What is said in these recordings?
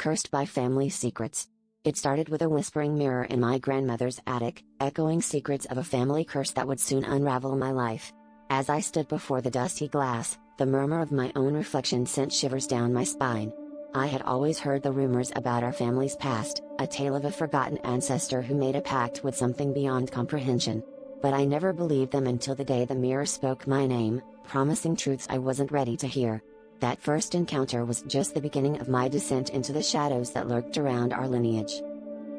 Cursed by family secrets. It started with a whispering mirror in my grandmother's attic, echoing secrets of a family curse that would soon unravel my life. As I stood before the dusty glass, the murmur of my own reflection sent shivers down my spine. I had always heard the rumors about our family's past, a tale of a forgotten ancestor who made a pact with something beyond comprehension. But I never believed them until the day the mirror spoke my name, promising truths I wasn't ready to hear. That first encounter was just the beginning of my descent into the shadows that lurked around our lineage.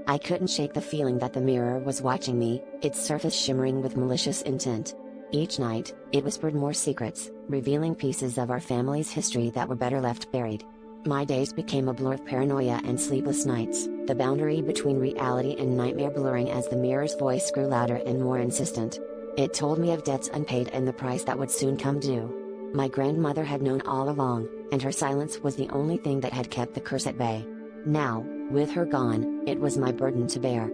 I couldn't shake the feeling that the mirror was watching me, its surface shimmering with malicious intent. Each night, it whispered more secrets, revealing pieces of our family's history that were better left buried. My days became a blur of paranoia and sleepless nights, the boundary between reality and nightmare blurring as the mirror's voice grew louder and more insistent. It told me of debts unpaid and the price that would soon come due. My grandmother had known all along, and her silence was the only thing that had kept the curse at bay. Now, with her gone, it was my burden to bear.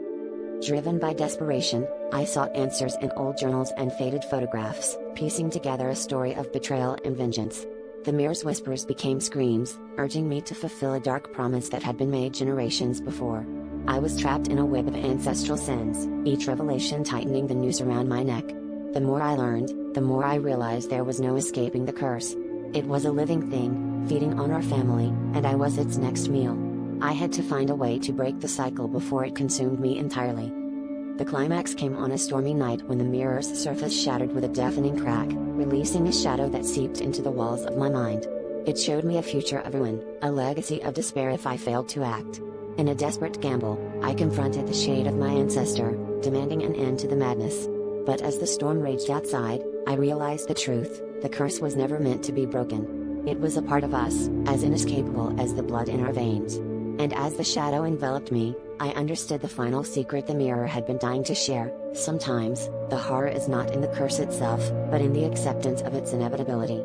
Driven by desperation, I sought answers in old journals and faded photographs, piecing together a story of betrayal and vengeance. The mirror's whispers became screams, urging me to fulfill a dark promise that had been made generations before. I was trapped in a web of ancestral sins, each revelation tightening the noose around my neck. The more I learned, the more I realized there was no escaping the curse. It was a living thing, feeding on our family, and I was its next meal. I had to find a way to break the cycle before it consumed me entirely. The climax came on a stormy night when the mirror's surface shattered with a deafening crack, releasing a shadow that seeped into the walls of my mind. It showed me a future of ruin, a legacy of despair if I failed to act. In a desperate gamble, I confronted the shade of my ancestor, demanding an end to the madness. But as the storm raged outside, I realized the truth: the curse was never meant to be broken. It was a part of us, as inescapable as the blood in our veins. And as the shadow enveloped me, I understood the final secret the mirror had been dying to share. Sometimes, the horror is not in the curse itself, but in the acceptance of its inevitability.